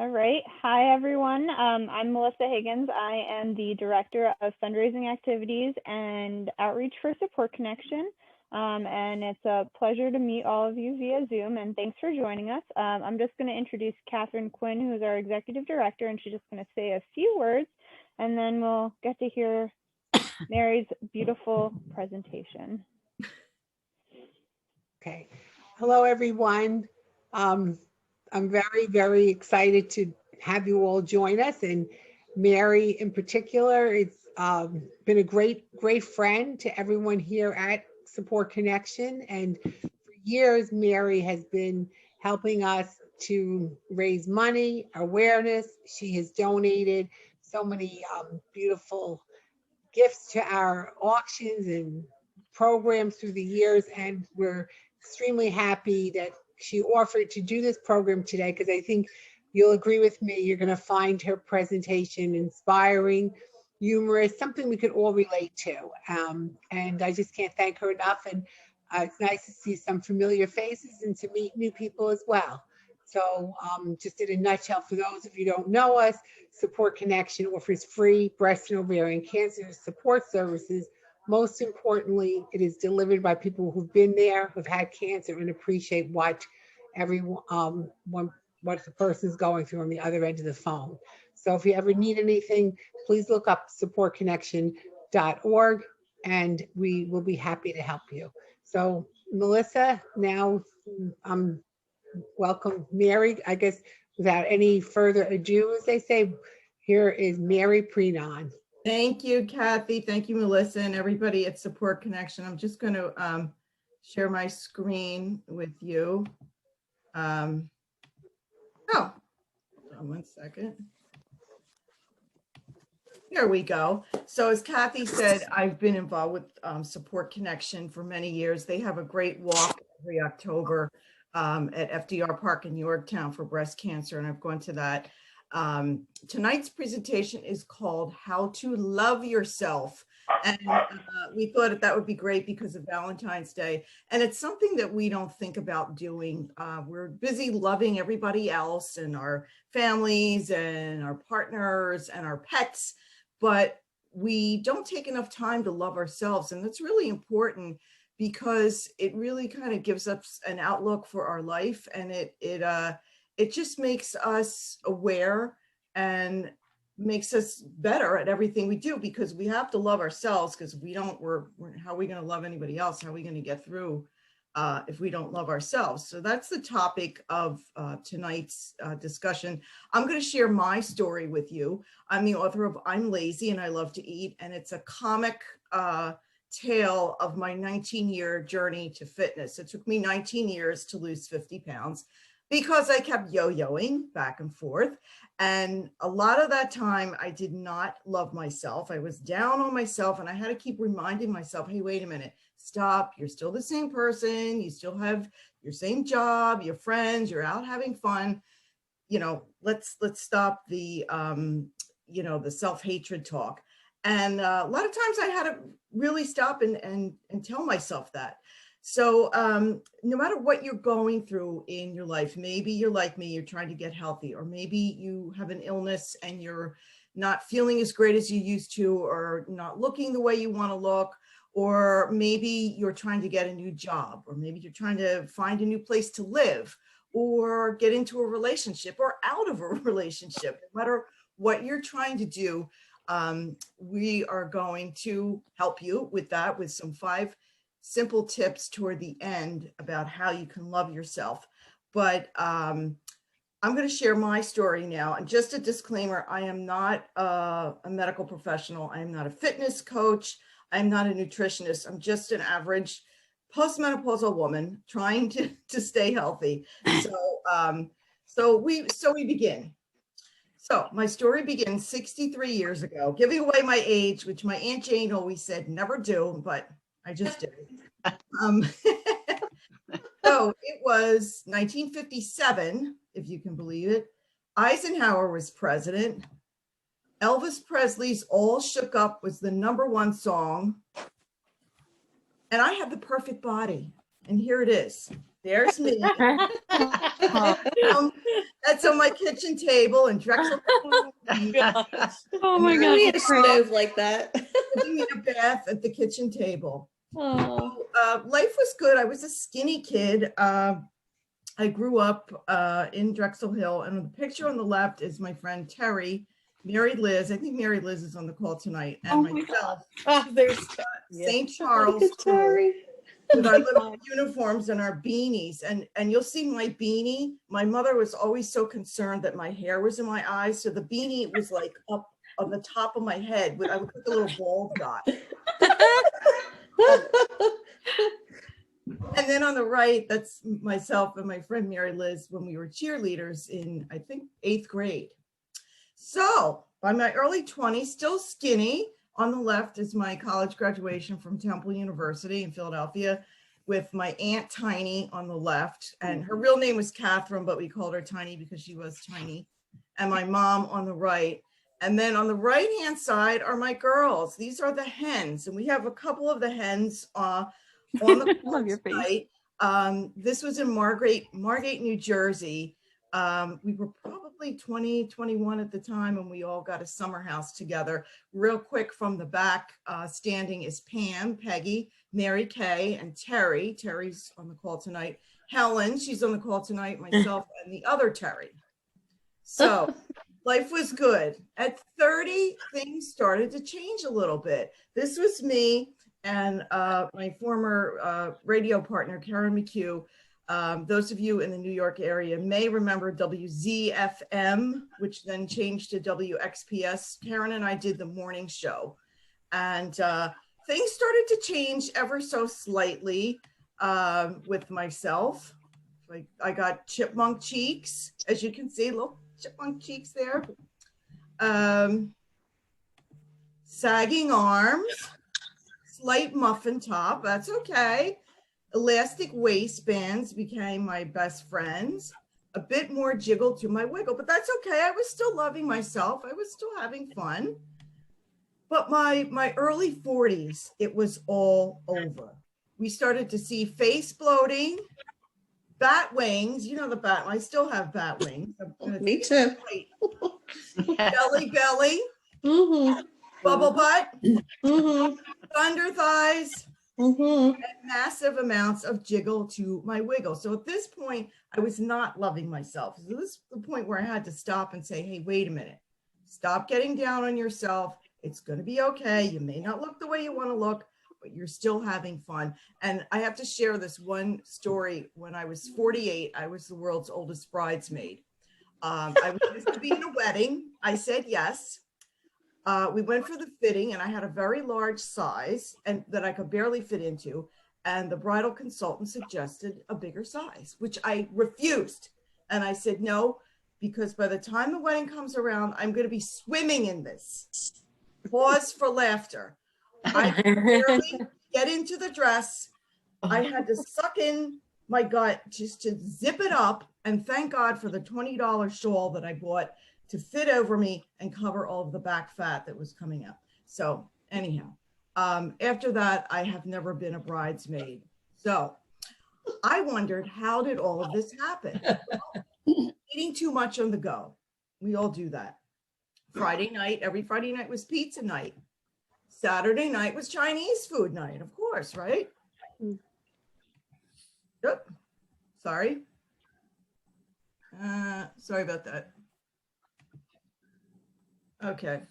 All right. Hi, everyone. I'm Melissa Higgins. I am the Director of Fundraising Activities and Outreach for Support Connection. And it's a pleasure to meet all of you via Zoom, and thanks for joining us. I'm just going to introduce Catherine Quinn, who's our Executive Director, and she's just going to say a few words, and then we'll get to hear Mary's beautiful presentation. Okay. Hello, everyone. I'm very, very excited to have you all join us, and Mary in particular. It's been a great friend to everyone here at Support Connection, and for years, Mary has been helping us to raise money, awareness. She has donated so many beautiful gifts to our auctions and programs through the years, and we're extremely happy that she offered to do this program today, because I think you'll agree with me, you're going to find her presentation inspiring, humorous, something we could all relate to. And I just can't thank her enough. And it's nice to see some familiar faces and to meet new people as well. So just in a nutshell, for those of you who don't know us, Support Connection offers free breast and ovarian cancer support services. Most importantly, it is delivered by people who've been there, who've had cancer, and appreciate what what the person's going through on the other end of the phone. So if you ever need anything, please look up supportconnection.org, and we will be happy to help you. So Melissa, now welcome Mary. I guess without any further ado, as they say, here is Mary Prenon. Thank you, Kathy. Thank you, Melissa, and everybody at Support Connection. I'm just going to share my screen with you. Oh, hold on 1 second. There we go. So as Kathy said, I've been involved with Support Connection for many years. They have a great walk every October at FDR Park in Yorktown for breast cancer, and I've gone to that. Tonight's presentation is called How to Love Yourself. And we thought that would be great because of Valentine's Day. And it's something that we don't think about doing. We're busy loving everybody else and our families and our partners and our pets, but we don't take enough time to love ourselves. And that's really important because it really kind of gives us an outlook for our life, and it just makes us aware and makes us better at everything we do, because we have to love ourselves, because if we don't, how are we going to love anybody else? How are we going to get through if we don't love ourselves? So that's the topic of tonight's discussion. I'm going to share my story with you. I'm the author of I'm Lazy and I Love to Eat, and it's a comic tale of my 19-year journey to fitness. It took me 19 years to lose 50 pounds. Because I kept yo-yoing back and forth. And a lot of that time, I did not love myself. I was down on myself, and I had to keep reminding myself, hey, wait a minute, stop. You're still the same person. You still have your same job, your friends, you're out having fun. You know, let's stop the, the self-hatred talk. And a lot of times I had to really stop and tell myself that. So no matter what you're going through in your life, maybe you're like me, you're trying to get healthy, or maybe you have an illness and you're not feeling as great as you used to, or not looking the way you want to look, or maybe you're trying to get a new job, or maybe you're trying to find a new place to live, or get into a relationship or out of a relationship. No matter what you're trying to do, we are going to help you with that, with some 5 simple tips toward the end about how you can love yourself. But I'm going to share my story now. And just a disclaimer, I am not a medical professional. I am not a fitness coach. I'm not a nutritionist. I'm just an average postmenopausal woman trying to stay healthy. So we begin. So my story begins 63 years ago, giving away my age, which my Aunt Jane always said, never do, but I just did. So it was 1957, if you can believe it. Eisenhower was president. Elvis Presley's All Shook Up was the #1 song. And I had the perfect body. And here it is. There's me. Oh, That's on my kitchen table in Drexel. Oh my God. We had a stove like that. Taking me a bath at the kitchen table. Oh. Life was good. I was a skinny kid. I grew up in Drexel Hill, and the picture on the left is my friend Terry, Mary Liz. I think Mary Liz is on the call tonight, and myself, There's St. Charles, Terry. with our little uniforms and our beanies. And you'll see my beanie. My mother was always so concerned that my hair was in my eyes, so the beanie was like up on the top of my head. I would put a little bald dot. And then on the right, that's myself and my friend Mary Liz when we were cheerleaders in, I think, 8th grade. So by my early 20s, still skinny. On the left is my college graduation from Temple University in Philadelphia with my Aunt Tiny on the left. And her real name was Catherine, but we called her Tiny because she was tiny. And my mom on the right. And then on the right-hand side are my girls. These are the hens. And we have a couple of the hens on the Love your face. site. This was in Margate, New Jersey. We were probably 20, 21 at the time, and we all got a summer house together. Real quick from the back, standing is Pam, Peggy, Mary Kay, and Terry. Terry's on the call tonight. Helen, she's on the call tonight, myself, and the other Terry. So life was good. At 30, things started to change a little bit. This was me and my former radio partner, Karen McHugh. Those of you in the New York area may remember WZFM, which then changed to WXPS. Karen and I did the morning show, and things started to change ever so slightly with myself. Like I got chipmunk cheeks, as you can see, little chipmunk cheeks there. Sagging arms, slight muffin top, that's okay. Elastic waistbands became my best friends. A bit more jiggle to my wiggle, but that's okay. I was still loving myself. I was still having fun. But my early 40s, it was all over. We started to see face bloating, bat wings. You know the bat, I still have bat wings. Me too. Belly, Mm-hmm. bubble butt, Mm-hmm. thunder thighs, Mm-hmm. and massive amounts of jiggle to my wiggle. So at this point, I was not loving myself. So this is the point where I had to stop and say, hey, wait a minute. Stop getting down on yourself. It's going to be okay. You may not look the way you want to look, but you're still having fun. And I have to share this one story. When I was 48, I was the world's oldest bridesmaid. I was supposed to be in a wedding. I said yes. We went for the fitting, and I had a very large size and that I could barely fit into. And the bridal consultant suggested a bigger size, which I refused. And I said no, because by the time the wedding comes around, I'm going to be swimming in this. Pause for laughter. I could barely get into the dress. I had to suck in my gut just to zip it up. And thank God for the $20 shawl that I bought to fit over me and cover all of the back fat that was coming up. So anyhow, after that, I have never been a bridesmaid. So I wondered, how did all of this happen? Eating too much on the go. We all do that. Friday night, every Friday night was pizza night. Saturday night was Chinese food night, of course, right? Yep. Sorry. Sorry about that. Okay.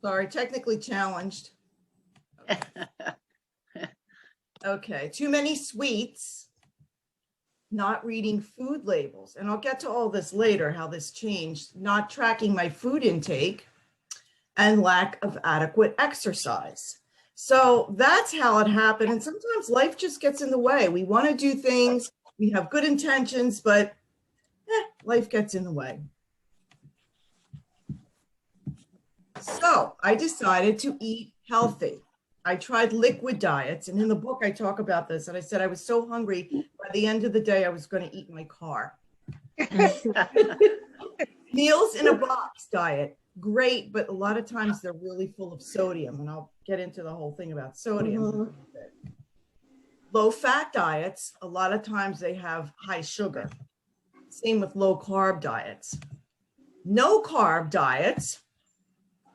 Sorry, technically challenged. Okay, too many sweets, not reading food labels. And I'll get to all this later, how this changed, not tracking my food intake, and lack of adequate exercise. So that's how it happened. And sometimes life just gets in the way. We want to do things, we have good intentions, but life gets in the way. So I decided to eat healthy. I tried liquid diets, and in the book I talk about this, and I said I was so hungry, by the end of the day I was going to eat my car. Meals in a box diet, great, but a lot of times they're really full of sodium, and I'll get into the whole thing about sodium. Low fat diets, a lot of times they have high sugar. Same with low carb diets. No carb diets,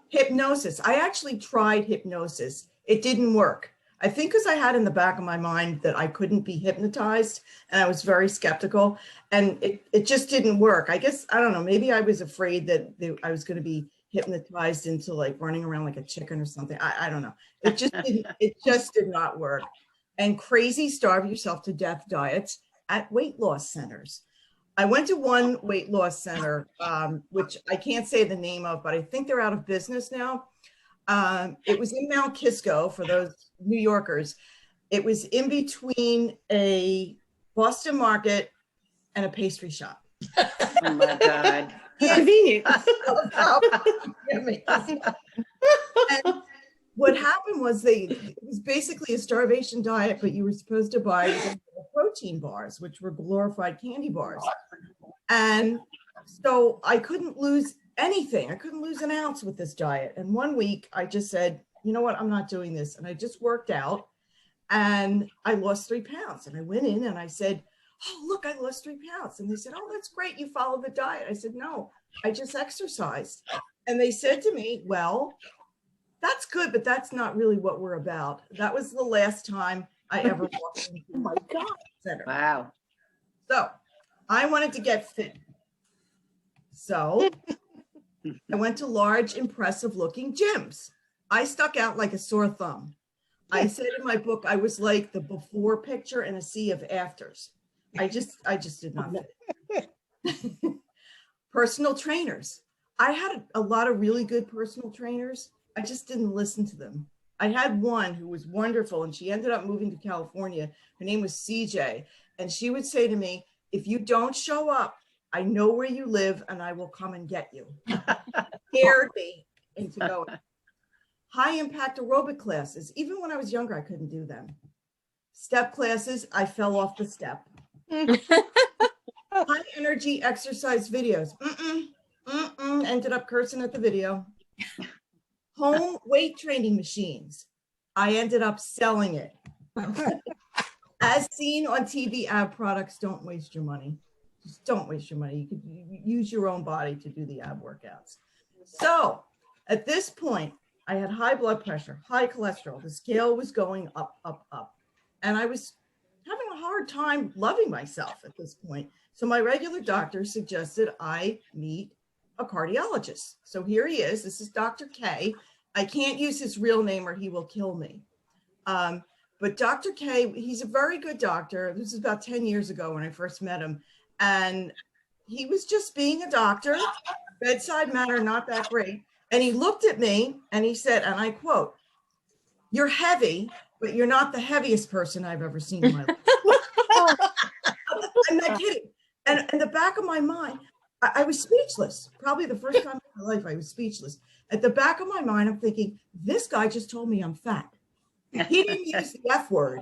hypnosis. I actually tried hypnosis. It didn't work. I think because I had in the back of my mind that I couldn't be hypnotized, and I was very skeptical, and it just didn't work. I guess, I don't know, maybe I was afraid that I was going to be hypnotized into like running around like a chicken or something. I don't know. It just did not work. And crazy starve yourself to death diets at weight loss centers. I went to one weight loss center, which I can't say the name of, but I think they're out of business now. It was in Mount Kisco for those New Yorkers. It was in between a Boston Market and a pastry shop. Oh my God. Convenient. And what happened was it was basically a starvation diet, but you were supposed to buy protein bars, which were glorified candy bars. And so I couldn't lose anything. I couldn't lose an ounce with this diet. And one week I just said, you know what, I'm not doing this. And I just worked out and I lost 3 pounds. And I went in and I said, oh, look, I lost 3 pounds. And they said, oh, that's great. You follow the diet. I said, no, I just exercised. And they said to me, well, that's good, but that's not really what we're about. That was the last time I ever walked into Oh my God. center. Wow. So I wanted to get fit. So I went to large, impressive looking gyms. I stuck out like a sore thumb. I said in my book, I was like the before picture in a sea of afters. I just did not fit. Personal trainers. I had a lot of really good personal trainers. I just didn't listen to them. I had one who was wonderful, and she ended up moving to California. Her name was CJ, and she would say to me, if you don't show up, I know where you live and I will come and get you. Scared me into going. High impact aerobic classes. Even when I was younger, I couldn't do them. Step classes, I fell off the step. High energy exercise videos. Ended up cursing at the video. Home weight training machines. I ended up selling it. As seen on TV, ab products, don't waste your money. Just don't waste your money. You could use your own body to do the ab workouts. So at this point, I had high blood pressure, high cholesterol. The scale was going up, up, up. And I was having a hard time loving myself at this point. So my regular doctor suggested I meet a cardiologist. So here he is. This is Dr. K. I can't use his real name or he will kill me. But Dr. K, he's a very good doctor. This is about 10 years ago when I first met him. And he was just being a doctor, bedside manner, not that great. And he looked at me and he said, and I quote, "You're heavy, but you're not the heaviest person I've ever seen in my life." I'm not kidding. And in the back of my mind, I was speechless. Probably the first time in my life I was speechless. At the back of my mind, I'm thinking, this guy just told me I'm fat. He didn't use the F word,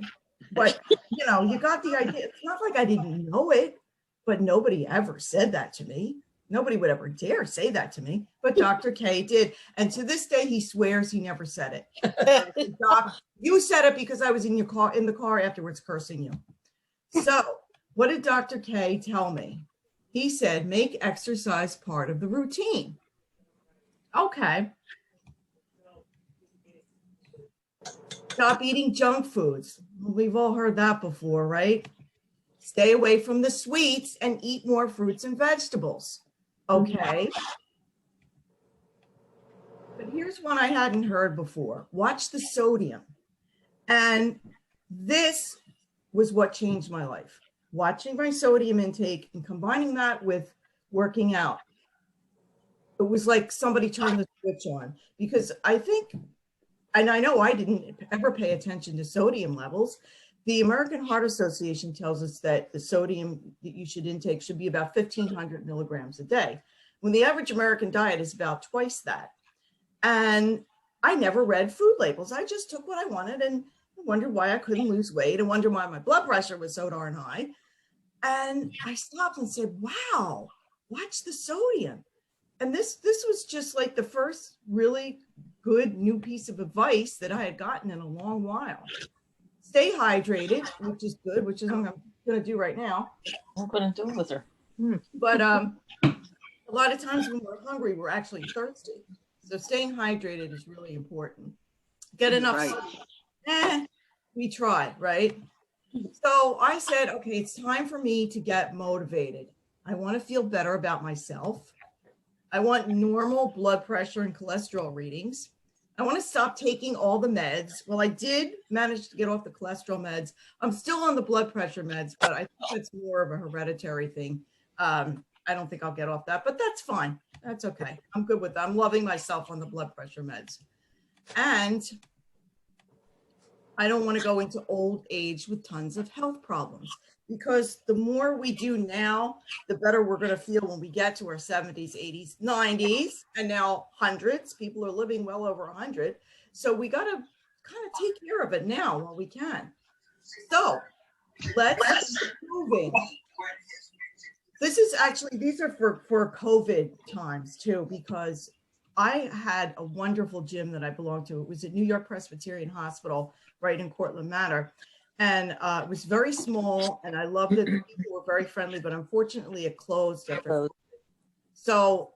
but you know, you got the idea. It's not like I didn't know it, but nobody ever said that to me. Nobody would ever dare say that to me, but Dr. K did. And to this day, he swears he never said it. Said, Doc, you said it because I was in the car afterwards cursing you. So what did Dr. K tell me? He said, make exercise part of the routine. Okay. Stop eating junk foods. We've all heard that before, right? Stay away from the sweets and eat more fruits and vegetables. Okay. But here's one I hadn't heard before. Watch the sodium. And this was what changed my life. Watching my sodium intake and combining that with working out. It was like somebody turned the switch on, because I think, and I know I didn't ever pay attention to sodium levels. The American Heart Association tells us that the sodium that you should intake should be about 1,500 milligrams a day, when the average American diet is about twice that. And I never read food labels. I just took what I wanted and wondered why I couldn't lose weight and wondered why my blood pressure was so darn high. And I stopped and said, wow, watch the sodium. And this was just like the first really good new piece of advice that I had gotten in a long while. Stay hydrated, which is good, which is what I'm going to do right now. What am I gonna do with her? But a lot of times when we're hungry, we're actually thirsty. So staying hydrated is really important. Get enough Right. sleep. We try, right? So I said, okay, it's time for me to get motivated. I want to feel better about myself. I want normal blood pressure and cholesterol readings. I want to stop taking all the meds. Well, I did manage to get off the cholesterol meds. I'm still on the blood pressure meds, but I think that's more of a hereditary thing. I don't think I'll get off that, but that's fine. That's okay. I'm good with that. I'm loving myself on the blood pressure meds. And I don't want to go into old age with tons of health problems, because the more we do now, the better we're going to feel when we get to our 70s, 80s, 90s, and now hundreds. People are living well over 100. So we got to kind of take care of it now while we can. So let's get moving. This is actually, these are for COVID times too, because I had a wonderful gym that I belonged to. It was at New York Presbyterian Hospital right in Cortland Manor. And it was very small, and I loved it. The people were very friendly, but unfortunately it closed after. So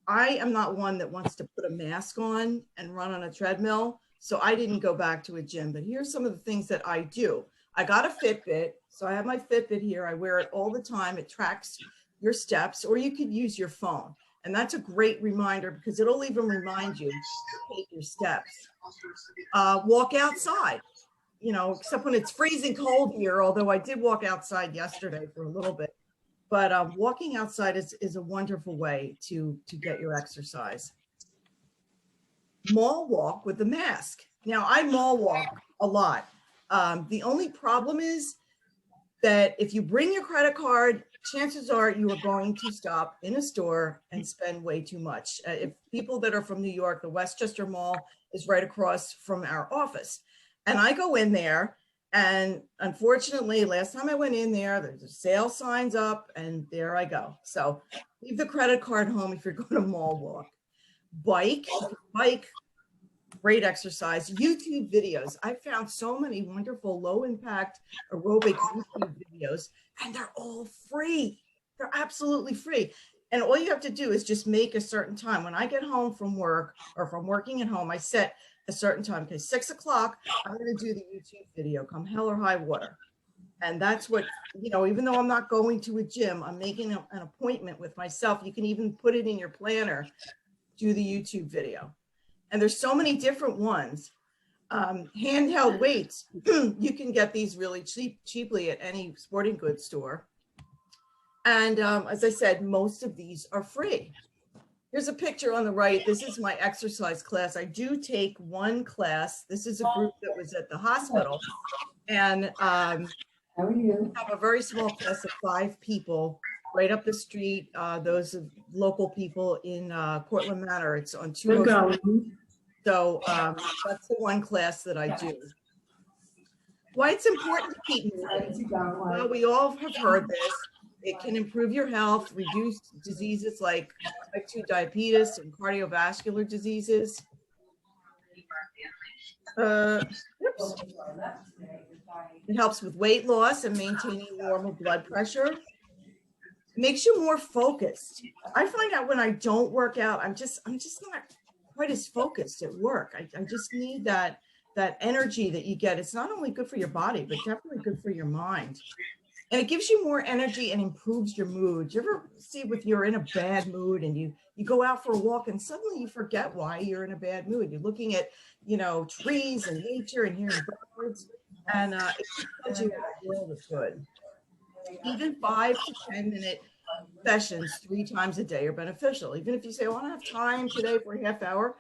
I am not one that wants to put a mask on and run on a treadmill. So I didn't go back to a gym, but here's some of the things that I do. I got a Fitbit. So I have my Fitbit here. I wear it all the time. It tracks your steps, or you could use your phone. And that's a great reminder, because it'll even remind you to take your steps. Walk outside, you know, except when it's freezing cold here, although I did walk outside yesterday for a little bit. But walking outside is a wonderful way to get your exercise. Mall walk with a mask. Now, I mall walk a lot. The only problem is that if you bring your credit card, chances are you are going to stop in a store and spend way too much. If people that are from New York, the Westchester Mall is right across from our office. And I go in there, and unfortunately, last time I went in there, there's a sale signs up, and there I go. So leave the credit card home if you're going to mall walk. Bike, great exercise. YouTube videos. I found so many wonderful low impact aerobic YouTube videos, and they're all free. They're absolutely free. And all you have to do is just make a certain time. When I get home from work or from working at home, I set a certain time. Okay, 6 o'clock, I'm going to do the YouTube video, come hell or high water. And that's what, you know, even though I'm not going to a gym, I'm making an appointment with myself. You can even put it in your planner, do the YouTube video. And there's so many different ones. Handheld weights, you can get these really cheaply at any sporting goods store. And as I said, most of these are free. Here's a picture on the right. This is my exercise class. I do take one class. This is a group that was at the hospital. And how are you? Have a very small class of 5 people right up the street. Those are local people in Cortland Manor. It's on 203. So that's the one class that I do. Why it's important to keep moving. Well, we all have heard this. It can improve your health, reduce diseases like type 2 diabetes and cardiovascular diseases. Oops. It helps with weight loss and maintaining normal blood pressure. It makes you more focused. I find out when I don't work out, I'm just not quite as focused at work. I just need that energy that you get. It's not only good for your body, but definitely good for your mind. And it gives you more energy and improves your mood. You ever see if you're in a bad mood and you go out for a walk and suddenly you forget why you're in a bad mood. You're looking at, you know, trees and nature and hearing birds, and it gives you a world of good. Even 5 to 10 minute sessions 3 times a day are beneficial. Even if you say, oh, I don't have time today for a half hour.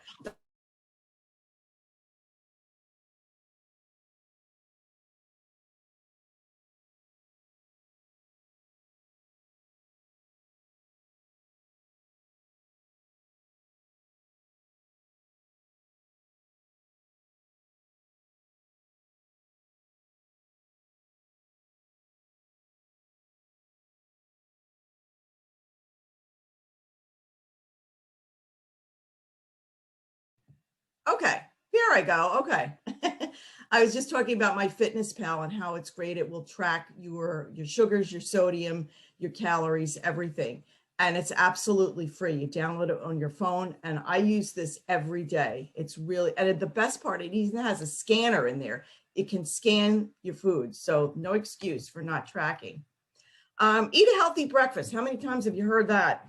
Okay, here I go. Okay. I was just talking about my Fitness Pal and how it's great. It will track your sugars, your sodium, your calories, everything. And it's absolutely free. You download it on your phone. And I use this every day. It's really, and the best part, it even has a scanner in there. It can scan your food. So no excuse for not tracking. Eat a healthy breakfast. How many times have you heard that?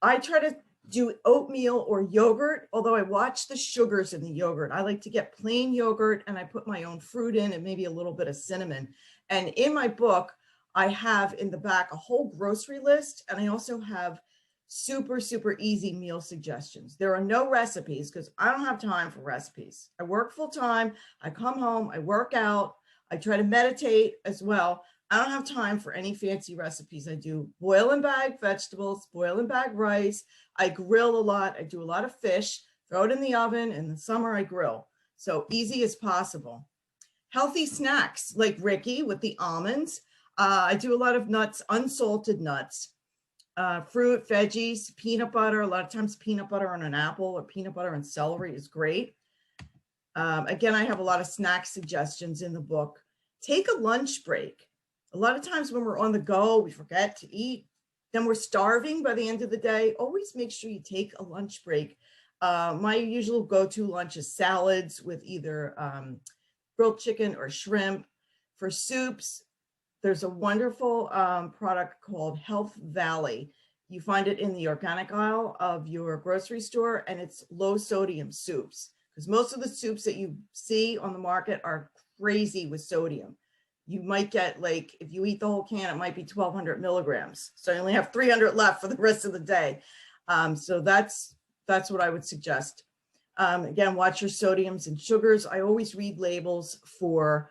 I try to do oatmeal or yogurt, although I watch the sugars in the yogurt. I like to get plain yogurt and I put my own fruit in and maybe a little bit of cinnamon. And in my book, I have in the back a whole grocery list, and I also have super, super easy meal suggestions. There are no recipes because I don't have time for recipes. I work full time. I come home, I work out, I try to meditate as well. I don't have time for any fancy recipes. I do boil and bag vegetables, boil and bag rice. I grill a lot. I do a lot of fish, throw it in the oven. In the summer, I grill. So easy as possible. Healthy snacks like Ricky with the almonds. I do a lot of nuts, unsalted nuts, fruit, veggies, peanut butter. A lot of times peanut butter on an apple or peanut butter and celery is great. Again, I have a lot of snack suggestions in the book. Take a lunch break. A lot of times when we're on the go, we forget to eat. Then we're starving by the end of the day. Always make sure you take a lunch break. My usual go-to lunch is salads with either grilled chicken or shrimp. For soups, there's a wonderful product called Health Valley. You find it in the organic aisle of your grocery store, and it's low sodium soups. Because most of the soups that you see on the market are crazy with sodium. You might get, like, if you eat the whole can, it might be 1,200 milligrams. So you only have 300 left for the rest of the day. So that's what I would suggest. Again, watch your sodiums and sugars. I always read labels for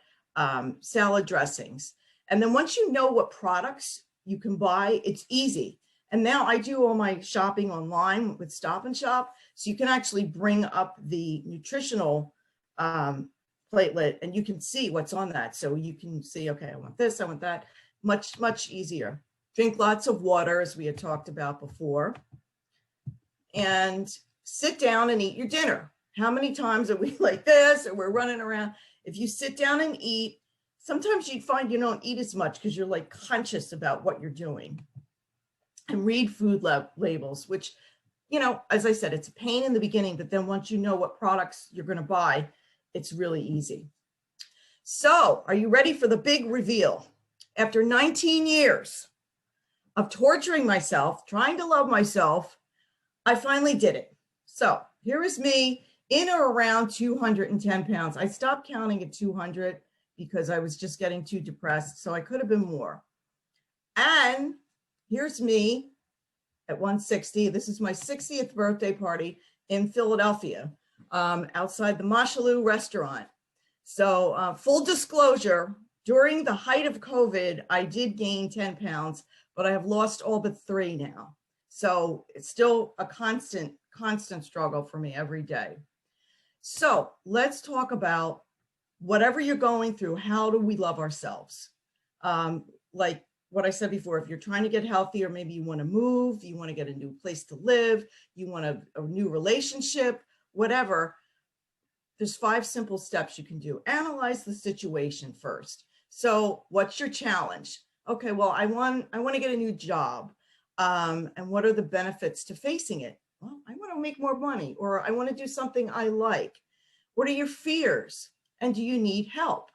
salad dressings. And then once you know what products you can buy, it's easy. And now I do all my shopping online with Stop and Shop. So you can actually bring up the nutritional platelet and you can see what's on that. So you can see, okay, I want this, I want that. Much, much easier. Drink lots of water, as we had talked about before. And sit down and eat your dinner. How many times are we like this, or we're running around? If you sit down and eat, sometimes you'd find you don't eat as much because you're like conscious about what you're doing. And read food labels, which, you know, as I said, it's a pain in the beginning, but then once you know what products you're going to buy, it's really easy. So, are you ready for the big reveal? After 19 years of torturing myself, trying to love myself, I finally did it. So, here is me in or around 210 pounds. I stopped counting at 200 because I was just getting too depressed, so I could have been more. And here's me at 160. This is my 60th birthday party in Philadelphia, outside the Mashalou restaurant. So full disclosure, during the height of COVID, I did gain 10 pounds, but I have lost all but 3 now. So it's still a constant struggle for me every day. So let's talk about whatever you're going through. How do we love ourselves? Like what I said before, if you're trying to get healthy, or maybe you want to move, you want to get a new place to live, you want a new relationship, whatever, there's 5 simple steps you can do. Analyze the situation first. So what's your challenge? Okay, well, I want to get a new job. And what are the benefits to facing it? Well, I want to make more money, or I want to do something I like. What are your fears? And do you need help?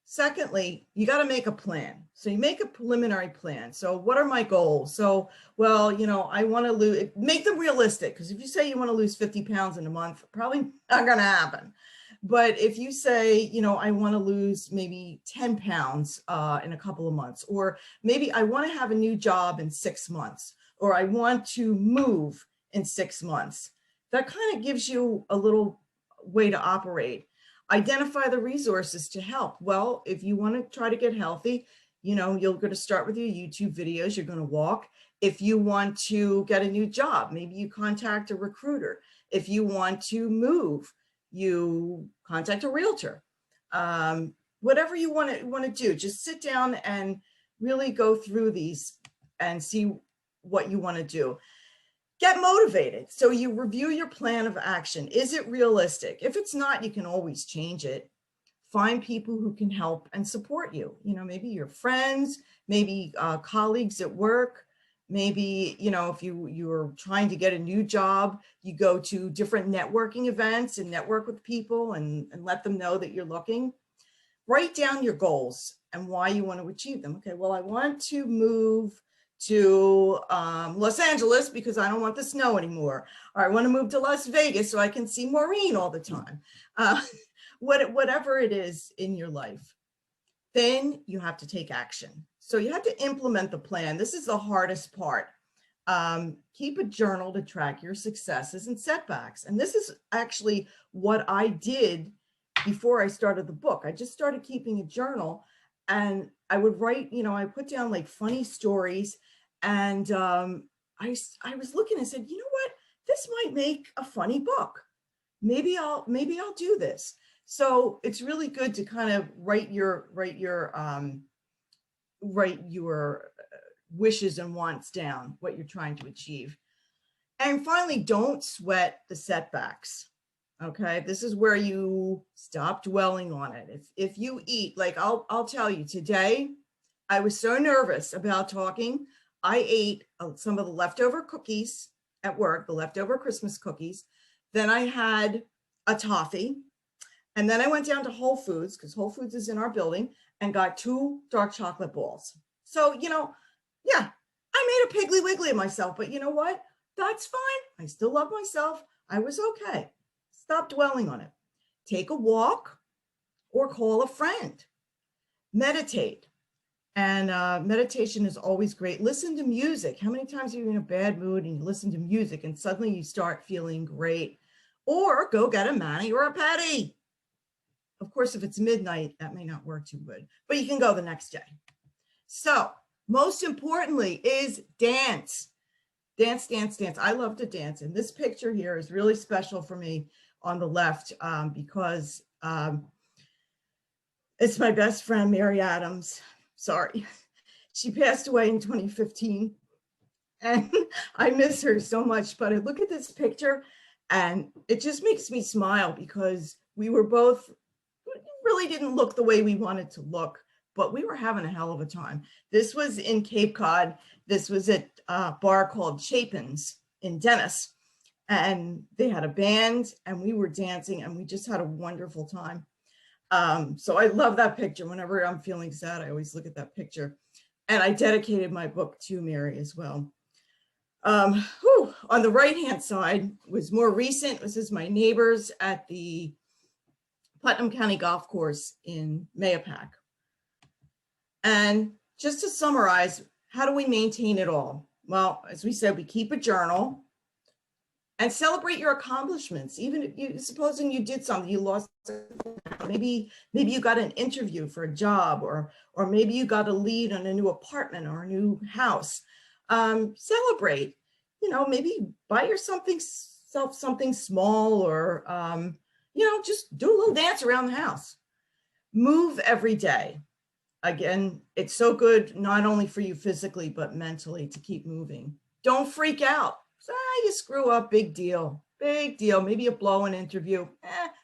Secondly, you got to make a plan. So you make a preliminary plan. So what are my goals? So, well, you know, I want to lose, make them realistic. Because if you say you want to lose 50 pounds in a month, probably not going to happen. But if you say, you know, I want to lose maybe 10 pounds in a couple of months, or maybe I want to have a new job in 6 months, or I want to move in 6 months, that kind of gives you a little way to operate. Identify the resources to help. Well, if you want to try to get healthy, you know, you're going to start with your YouTube videos. You're going to walk. If you want to get a new job, maybe you contact a recruiter. If you want to move, you contact a realtor. Whatever you want to do, just sit down and really go through these and see what you want to do. get motivated. So you review your plan of action. Is it realistic? If it's not, you can always change it. Find people who can help and support you. You know, maybe your friends, maybe colleagues at work. Maybe, you know, if you're trying to get a new job, you go to different networking events and network with people and let them know that you're looking. Write down your goals and why you want to achieve them. Okay, well, I want to move to Los Angeles because I don't want the snow anymore. Or I want to move to Las Vegas so I can see Maureen all the time. Whatever it is in your life, then you have to take action. So you have to implement the plan. This is the hardest part. Keep a journal to track your successes and setbacks. And this is actually what I did before I started the book. I just started keeping a journal, and I would write, you know, I put down like funny stories, and I was looking and said, you know what, this might make a funny book. Maybe I'll do this. So it's really good to kind of write your wishes and wants down, what you're trying to achieve. And finally, don't sweat the setbacks. Okay, this is where you stop dwelling on it. If you eat, like I'll tell you today, I was so nervous about talking. I ate some of the leftover cookies at work, the leftover Christmas cookies. Then I had a toffee. And then I went down to Whole Foods, because Whole Foods is in our building, and got 2 dark chocolate balls. So, you know, yeah, I made a Piggly Wiggly of myself, but you know what? That's fine. I still love myself. I was okay. Stop dwelling on it. Take a walk or call a friend. Meditate. And meditation is always great. Listen to music. How many times are you in a bad mood and you listen to music and suddenly you start feeling great? Or go get a mani or a pedi. Of course, if it's midnight, that may not work too good, but you can go the next day. So most importantly is dance. Dance, dance, dance. I love to dance. And this picture here is really special for me on the left because it's my best friend, Mary Adams. Sorry. She passed away in 2015. And I miss her so much, but I look at this picture and it just makes me smile because we were both really didn't look the way we wanted to look, but we were having a hell of a time. This was in Cape Cod. This was at a bar called Chapin's in Dennis. And they had a band and we were dancing and we just had a wonderful time. So I love that picture. Whenever I'm feeling sad, I always look at that picture. And I dedicated my book to Mary as well. On the right-hand side was more recent. This is my neighbors at the Putnam County Golf Course in Mayapack. And just to summarize, how do we maintain it all? Well, as we said, we keep a journal and celebrate your accomplishments. Even if you, supposing you did something, you lost, maybe you got an interview for a job, or maybe you got a lead on a new apartment or a new house. Celebrate, you know, maybe buy yourself something small, or you know, just do a little dance around the house. Move every day. Again, it's so good, not only for you physically, but mentally, to keep moving. Don't freak out. You screw up, big deal. Big deal. Maybe you blow an interview.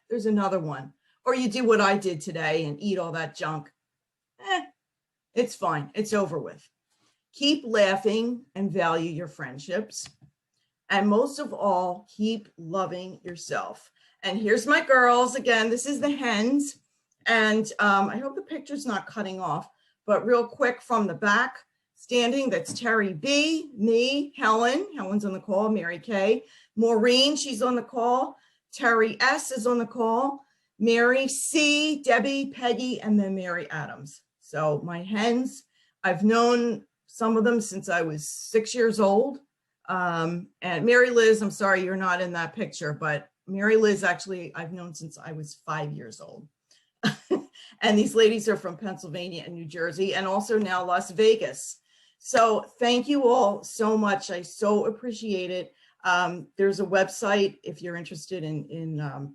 There's another one. Or you do what I did today and eat all that junk. It's fine. It's over with. Keep laughing and value your friendships. And most of all, keep loving yourself. And here's my girls again. This is the hens. And I hope the picture's not cutting off, but real quick from the back, standing, that's Terry B, me, Helen's on the call, Mary K, Maureen, she's on the call, Terry S is on the call, Mary C, Debbie, Peggy, and then Mary Adams. So my hens, I've known some of them since I was 6 years old. And Mary Liz, I'm sorry you're not in that picture, but Mary Liz, actually, I've known since I was 5 years old. And these ladies are from Pennsylvania and New Jersey, and also now Las Vegas. So thank you all so much. I so appreciate it. There's a website if you're interested in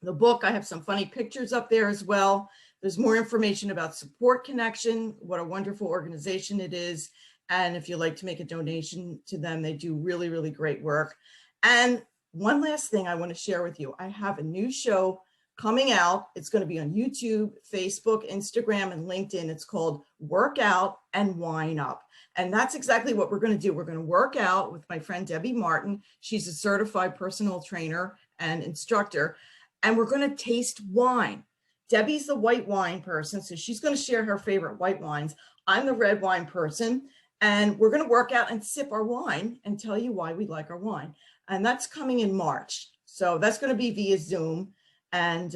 the book. I have some funny pictures up there as well. There's more information about Support Connection, what a wonderful organization it is. And if you'd like to make a donation to them, they do really, really great work. And one last thing I want to share with you. I have a new show coming out. It's going to be on YouTube, Facebook, Instagram, and LinkedIn. It's called Work Out and Wine Up. And that's exactly what we're going to do. We're going to work out with my friend Debbie Martin. She's a certified personal trainer and instructor. And we're going to taste wine. Debbie's the white wine person, so she's going to share her favorite white wines. I'm the red wine person. And we're going to work out and sip our wine and tell you why we like our wine. And that's coming in March. So that's going to be via Zoom. And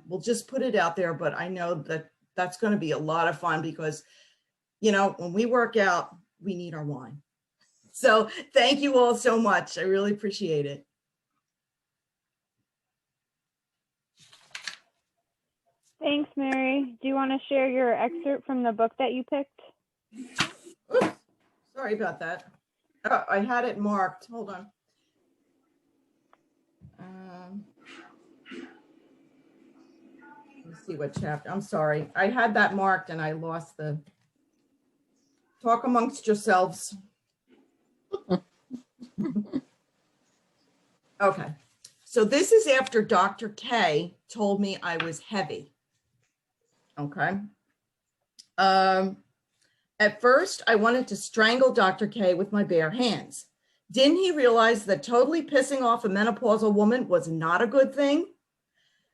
we'll just put it out there. But I know that that's going to be a lot of fun because, you know, when we work out, we need our wine. So thank you all so much. I really appreciate it. Thanks, Mary. Do you want to share your excerpt from the book that you picked? Oops, sorry about that. Oh, I had it marked. Hold on. Let's see what chapter. I'm sorry. I had that marked and I lost the. Talk amongst yourselves. Okay. So this is after Dr. K told me I was heavy. Okay. At first, I wanted to strangle Dr. K with my bare hands. Didn't he realize that totally pissing off a menopausal woman was not a good thing?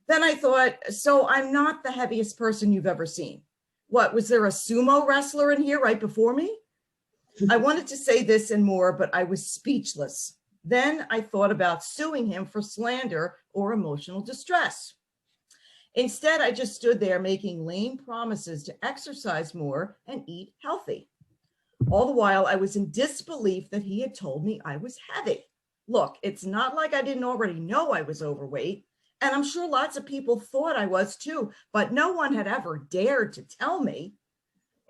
Then I thought, so I'm not the heaviest person you've ever seen. What, was there a sumo wrestler in here right before me? I wanted to say this and more, but I was speechless. Then I thought about suing him for slander or emotional distress. Instead, I just stood there making lame promises to exercise more and eat healthy. All the while, I was in disbelief that he had told me I was heavy. Look, it's not like I didn't already know I was overweight, and I'm sure lots of people thought I was too, but no one had ever dared to tell me.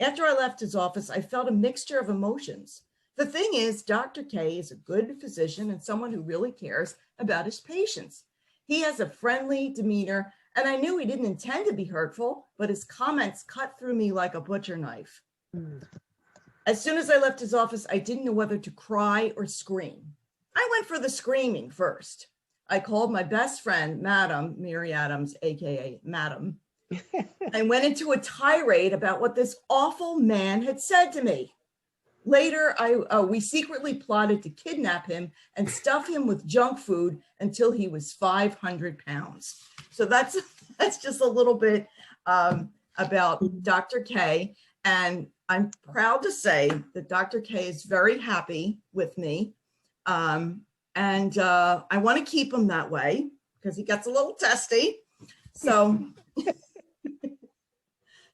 After I left his office, I felt a mixture of emotions. The thing is, Dr. K is a good physician and someone who really cares about his patients. He has a friendly demeanor, and I knew he didn't intend to be hurtful, but his comments cut through me like a butcher knife. As soon as I left his office, I didn't know whether to cry or scream. I went for the screaming first. I called my best friend, Madam Mary Adams, AKA Madam. I went into a tirade about what this awful man had said to me. Later, we secretly plotted to kidnap him and stuff him with junk food until he was 500 pounds. So that's just a little bit about Dr. K. And I'm proud to say that Dr. K is very happy with me. And I want to keep him that way because he gets a little testy. So,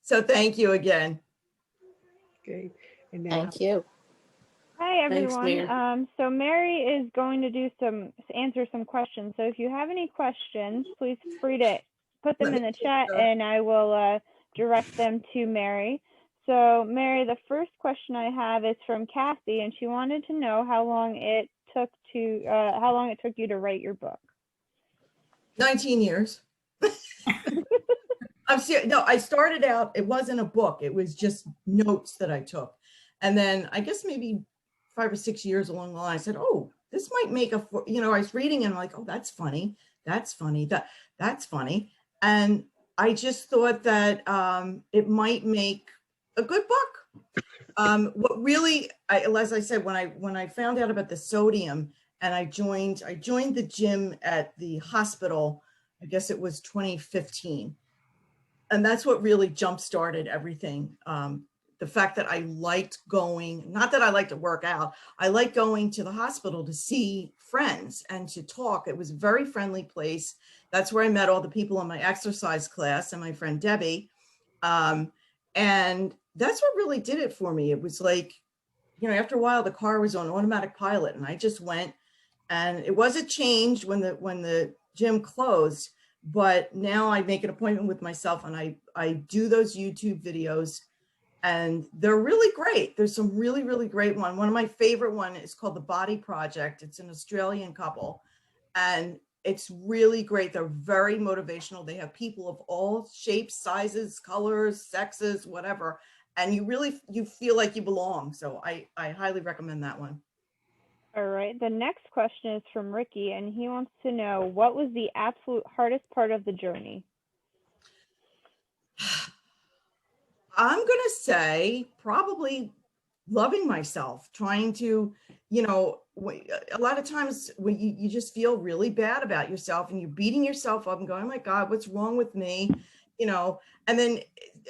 so thank you again. Okay. And now, Thank you. Hi, Thanks, everyone. Mary. So Mary is going to answer some questions. So if you have any questions, please feel free to put them in the chat and I will direct them to Mary. So Mary, the first question I have is from Kathy, and she wanted to know how long it took you to write your book. 19 years. I'm serious. No, I started out, it wasn't a book. It was just notes that I took. And then I guess maybe 5 or 6 years along the line, I said, oh, this might make I was reading and I'm like, oh, that's funny. That's funny. That's funny. And I just thought that it might make a good book. What really, as I said, when I found out about the sodium and I joined the gym at the hospital, I guess it was 2015. And that's what really jump-started everything. The fact that I liked going, not that I like to work out, I like going to the hospital to see friends and to talk. It was a very friendly place. That's where I met all the people in my exercise class and my friend Debbie. And that's what really did it for me. It was like, after a while, the car was on automatic pilot and I just went, and it wasn't changed when the gym closed, but now I make an appointment with myself and I do those YouTube videos. And they're really great. There's some really, really great one. One of my favorite one is called The Body Project. It's an Australian couple and it's really great. They're very motivational. They have people of all shapes, sizes, colors, sexes, whatever. and you feel like you belong. So I highly recommend that one. All right. The next question is from Ricky, and he wants to know, what was the absolute hardest part of the journey? I'm going to say probably loving myself, trying to, a lot of times when you just feel really bad about yourself and you're beating yourself up and going, oh my God, what's wrong with me? And then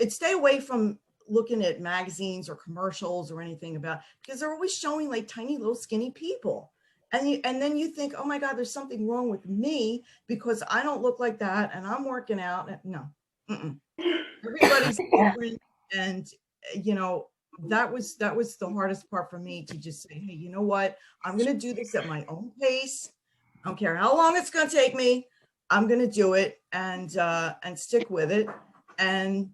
stay away from looking at magazines or commercials or anything because they're always showing like tiny little skinny people. And then you think, oh my God, there's something wrong with me because I don't look like that and I'm working out. No, everybody's different. And, that was the hardest part for me, to just say, hey, you know what? I'm going to do this at my own pace. I don't care how long it's going to take me. I'm going to do it and stick with it. And,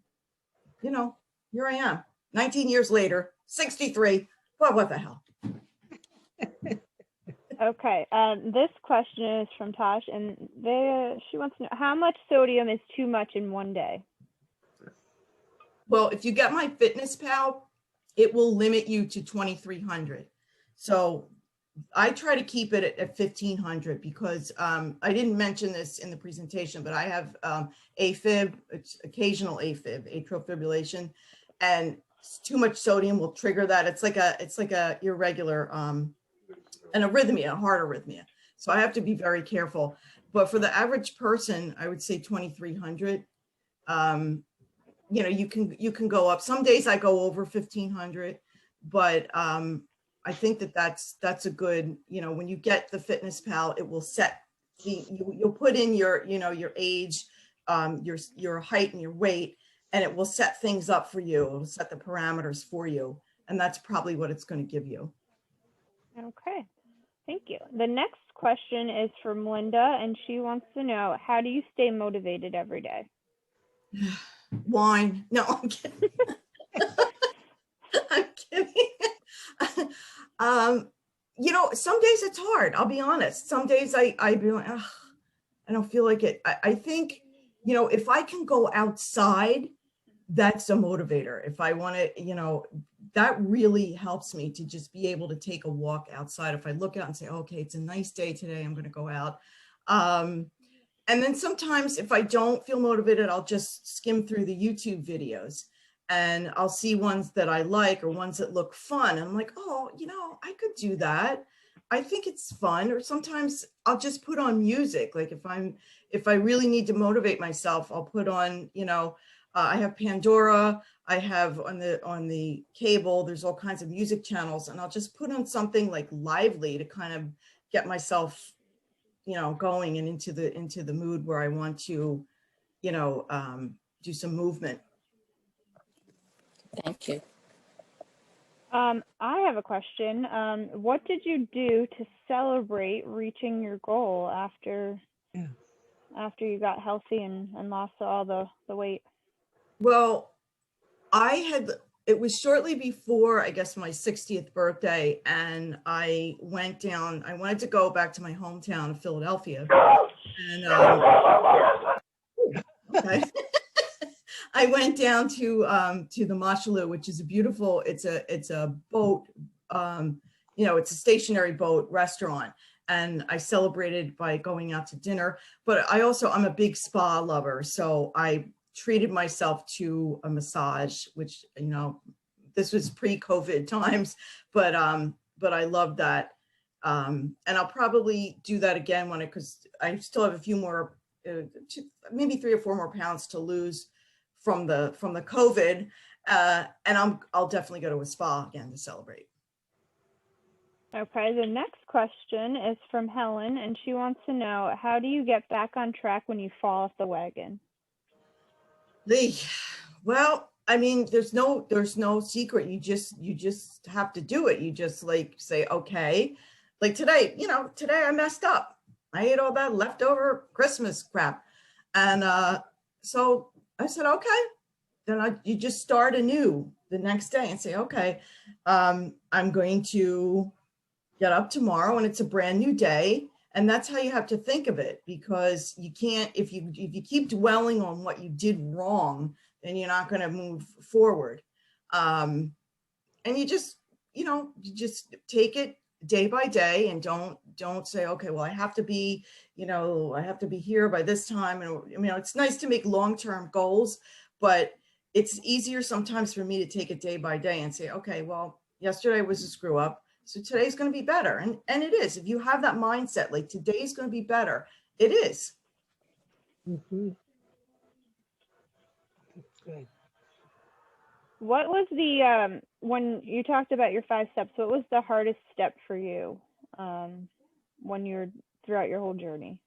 here I am 19 years later, 63. Well, what the hell? Okay. This question is from Tosh, and she wants to know, how much sodium is too much in one day? Well, if you get my Fitness Pal, it will limit you to 2,300. So I try to keep it at 1,500 because I didn't mention this in the presentation, but I have AFib, it's occasional AFib, atrial fibrillation, and too much sodium will trigger that. It's like a irregular, an arrhythmia, a heart arrhythmia. So I have to be very careful. But for the average person, I would say 2,300. You can go up. Some days I go over 1,500, but I think that's a good, when you get the Fitness Pal, it will set you'll put in your age, your height and your weight, and it will set things up for you. It will set the parameters for you. And that's probably what it's going to give you. Okay. Thank you. The next question is from Linda, and she wants to know, how do you stay motivated every day? Wine. No, I'm kidding. I'm kidding. Some days it's hard. I'll be honest. Some days I be like, ugh, I don't feel like it. I think, if I can go outside, that's a motivator. If I want to, that really helps me to just be able to take a walk outside. If I look out and say, okay, it's a nice day today, I'm going to go out. And then sometimes if I don't feel motivated, I'll just skim through the YouTube videos and I'll see ones that I like or ones that look fun. And I'm like, oh, I could do that. I think it's fun. Or sometimes I'll just put on music. Like if I really need to motivate myself, I'll put on, I have Pandora. I have on the cable, there's all kinds of music channels, and I'll just put on something like lively to kind of get myself going and into the mood where I want to, do some movement. Thank you. I have a question. What did you do to celebrate reaching your goal after you got healthy and lost all the weight? Well, it was shortly before, I guess, my 60th birthday, and I wanted to go back to my hometown of Philadelphia. And okay. I went down to the Mashaloo, which is a beautiful, it's a boat, it's a stationary boat restaurant. And I celebrated by going out to dinner, but I'm a big spa lover. So I treated myself to a massage, which, this was pre-COVID times, but I love that. And I'll probably do that again because I still have a few more, maybe 3 or 4 more pounds to lose from the COVID. And I'll definitely go to a spa again to celebrate. Okay, the next question is from Helen, and she wants to know, how do you get back on track when you fall off the wagon? Well, I mean, there's no secret. You just have to do it. You just say, okay, like today I messed up. I ate all that leftover Christmas crap. And so I said, okay, then you just start anew the next day and say, okay, I'm going to get up tomorrow and it's a brand new day. And that's how you have to think of it, because you can't, if you keep dwelling on what you did wrong, then you're not going to move forward. And you just, you just take it day by day and don't say, okay, well, I have to be here by this time. And it's nice to make long-term goals, but it's easier sometimes for me to take it day by day and say, okay, well, yesterday was a screw up, so today's going to be better. And it is. If you have that mindset, like today's going to be better, it is. Mm-hmm. That's good. What was the when you talked about your 5 steps, what was the hardest step for you when you're throughout your whole journey?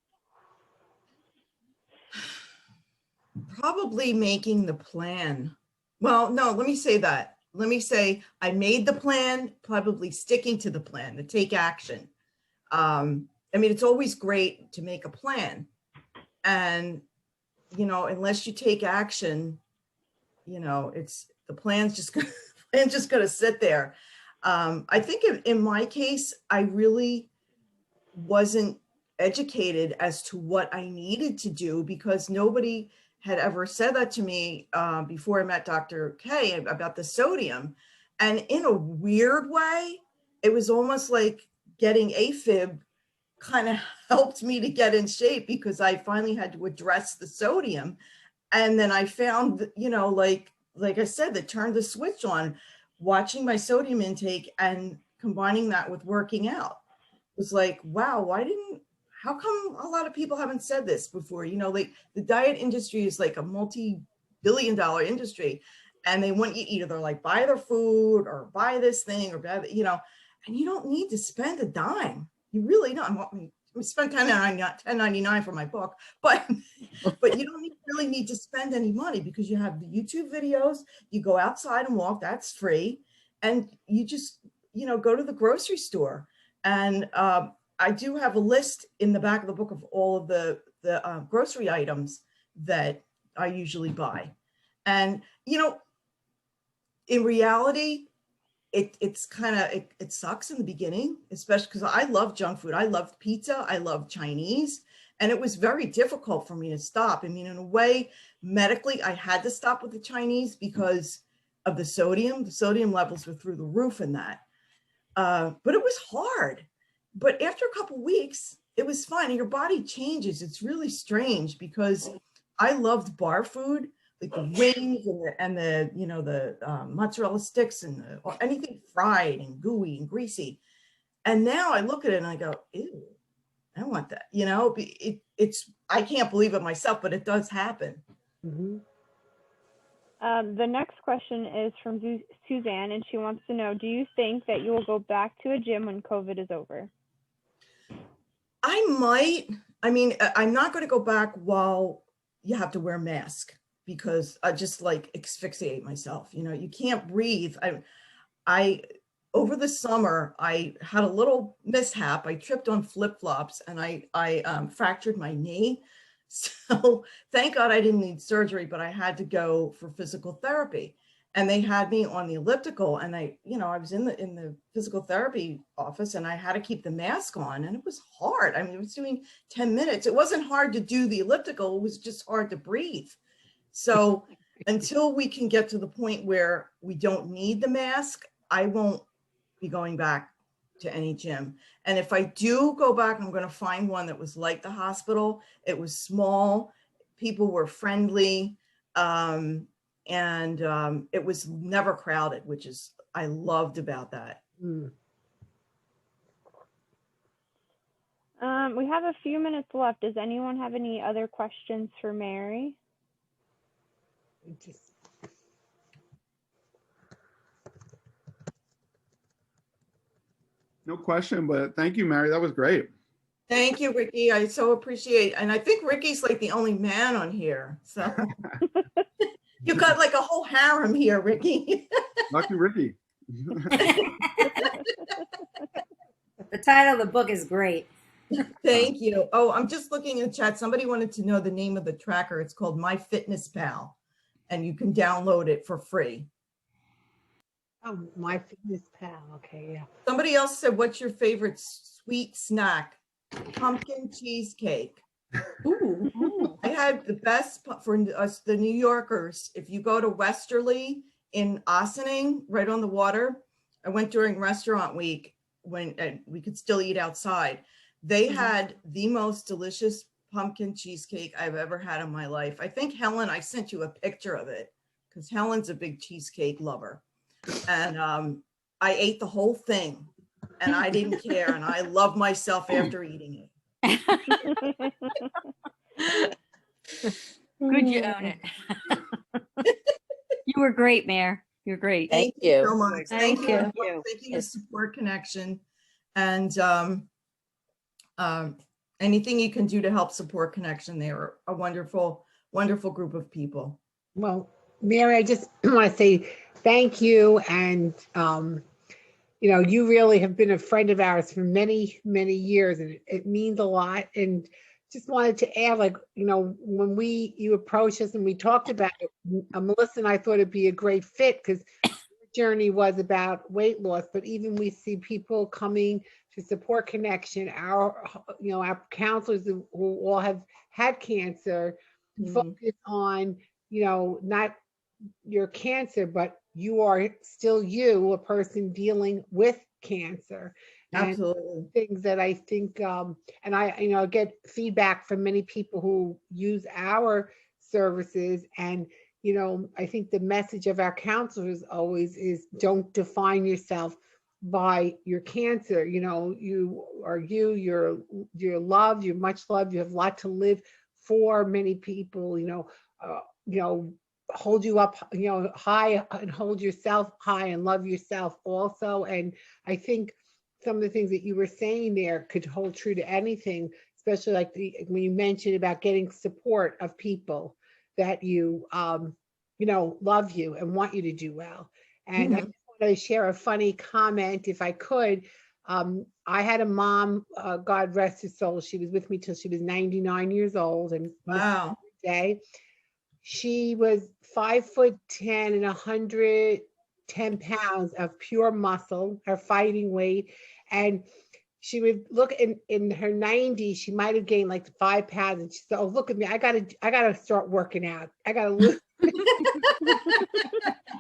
Probably making the plan. Well, no, let me say that. Let me say I made the plan, probably sticking to the plan, to take action. It's always great to make a plan. And, unless you take action, it's the plan's just going to sit there. I think in my case, I really wasn't educated as to what I needed to do because nobody had ever said that to me before I met Dr. K about the sodium. And in a weird way, it was almost like getting AFib kind of helped me to get in shape because I finally had to address the sodium. And then I found, like I said, that turned the switch on, watching my sodium intake and combining that with working out. It was like, wow, how come a lot of people haven't said this before? Like the diet industry is like a multi-billion-dollar industry, and they want you to either like buy their food or buy this thing or buy, and you don't need to spend a dime. You really don't. We spent $10.99 for my book, but you don't really need to spend any money because you have the YouTube videos. You go outside and walk, that's free, and you just go to the grocery store. And I do have a list in the back of the book of all of the grocery items that I usually buy. And in reality, it's kind of it sucks in the beginning, especially because I love junk food. I love pizza. I love Chinese. And it was very difficult for me to stop. In a way, medically, I had to stop with the Chinese because of the sodium. The sodium levels were through the roof in that. But it was hard. But after a couple of weeks, it was fine. And your body changes. It's really strange because I loved bar food, like the wings and the mozzarella sticks and anything fried and gooey and greasy. And now I look at it and I go, ew, I don't want that. I can't believe it myself, but it does happen. Mm-hmm. The next question is from Suzanne, and she wants to know, do you think that you will go back to a gym when COVID is over? I might. I'm not going to go back while you have to wear a mask because I just like asphyxiate myself. You can't breathe. I over the summer, I had a little mishap. I tripped on flip-flops and I fractured my knee. So thank God I didn't need surgery, but I had to go for physical therapy. And they had me on the elliptical, and I was in the physical therapy office, and I had to keep the mask on, and it was hard. It was doing 10 minutes. It wasn't hard to do the elliptical. It was just hard to breathe. So until we can get to the point where we don't need the mask, I won't be going back to any gym. And if I do go back, I'm going to find one that was like the hospital. It was small. People were friendly. And it was never crowded, which is I loved about that. Mm. We have a few minutes left. Does anyone have any other questions for Mary? No question, but thank you, Mary. That was great. Thank you, Ricky. I so appreciate, and I think Ricky's like the only man on here. So you got like a whole harem here, Ricky. Lucky Ricky. The title of the book is great. Thank you. Oh, I'm just looking in the chat. Somebody wanted to know the name of the tracker. It's called MyFitnessPal, and you can download it for free. Oh, MyFitnessPal. Okay, yeah. Somebody else said, what's your favorite sweet snack? Pumpkin cheesecake. Ooh. I had the best for us, the New Yorkers. If you go to Westerly in Ossining, right on the water. I went during restaurant week when we could still eat outside. They had the most delicious pumpkin cheesecake I've ever had in my life. I think Helen, I sent you a picture of it because Helen's a big cheesecake lover. And I ate the whole thing and I didn't care. And I love myself after eating it. Good, you own it. You were great, Mayor. You're great. Thank So you. much. Thank you. Everyone. Thank you to Support Connection. And anything you can do to help Support Connection. They are a wonderful, wonderful group of people. Well, Mary, I just want to say thank you. And, you really have been a friend of ours for many, many years, and it means a lot. And just wanted to add, when you approached us and we talked about it, Melissa and I thought it'd be a great fit because journey was about weight loss, but even we see people coming to Support Connection, our counselors who all have had cancer, focus on, not your cancer, but you are still a person dealing with cancer. Absolutely. And things that I think, and I get feedback from many people who use our services, and I think the message of our counselors always is don't define yourself by your cancer. You are you're loved, you're much loved, you have a lot to live for. Many people, hold you up, high, and hold yourself high and love yourself also. And I think some of the things that you were saying there could hold true to anything, especially like when you mentioned about getting support of people that you love you and want you to do well. And I just want to share a funny comment if I could. I had a mom, God rest her soul, she was with me till she was 99 years old, and Wow. day she was 5'10" and 110 pounds of pure muscle, her fighting weight. And she would look in her 90s, she might have gained like 5 pounds. And she said, "Oh, look at me. I gotta start working out. I gotta lose."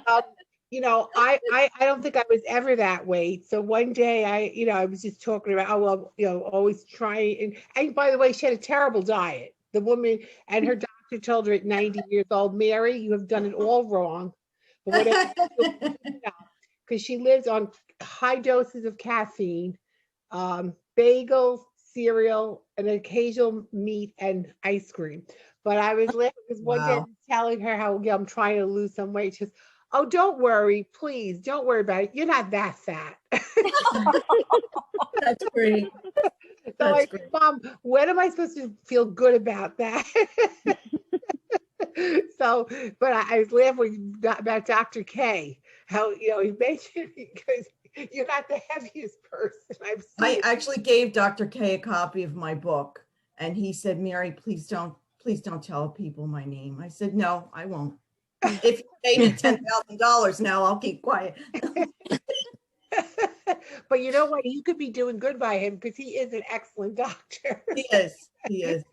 I don't think I was ever that weight. So one day I was just talking about, oh, well, always trying. And by the way, she had a terrible diet. The woman, and her doctor told her at 90 years old, "Mary, you have done it all wrong." But whatever, because she lives on high doses of caffeine, bagels, cereal, an occasional meat and ice cream. But I was laughing because one day I was telling her how I'm trying to lose some weight. She goes, "Oh, don't worry, please, don't worry about it. You're not that fat." That's great. So like, Mom, when am I supposed to feel good about that? So, but I was laughing about Dr. K, how, he mentioned, because you're not the heaviest person I've seen. I actually gave Dr. K a copy of my book, and he said, "Mary, please don't tell people my name." I said, "No, I won't. If you pay me $10,000 now, I'll keep quiet." But you know what? You could be doing good by him because he is an excellent doctor. He is. He is.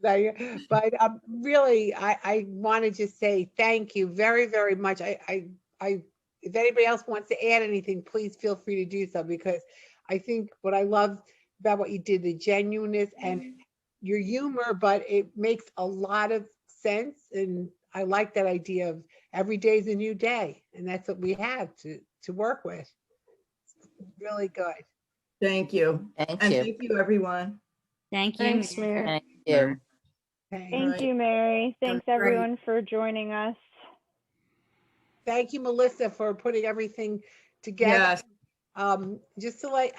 But really, I want to just say thank you very, very much. If anybody else wants to add anything, please feel free to do so, because I think what I love about what you did, the genuineness and your humor, but it makes a lot of sense. And I like that idea of every day is a new day. And that's what we have to work with. It's really good. Thank you. Thank And you. thank you, everyone. Thank you. Thanks, Mayor. Thank you. Thank you, Mary. Thanks great. everyone for joining us. Thank you, Melissa, for putting everything together. Yes. Just to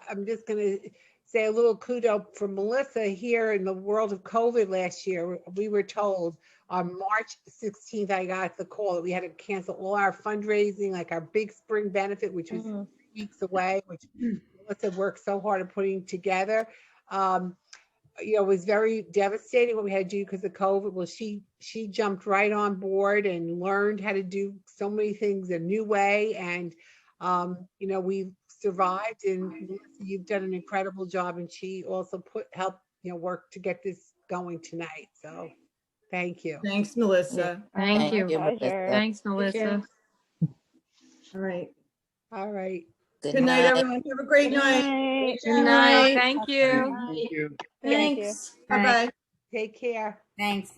I'm just going to say a little kudos for Melissa here in the world of COVID last year. We were told on March 16th, I got the call that we had to cancel all our fundraising, like our big spring benefit, which was 3 weeks away, which Melissa worked so hard at putting together. It was very devastating what we had to do because of COVID. Well, she jumped right on board and learned how to do so many things a new way. And, we survived, and Melissa, you've done an incredible job. And she also helped, work to get this going tonight. So Thank you. Thanks, Melissa. Thank you. Pleasure. Thanks, Melissa. All right. All right. Good night, everyone. Have a great Good night. night. Good night. Thank you. Thank you. Thank you. Thanks. Bye-bye. Take care. Thanks.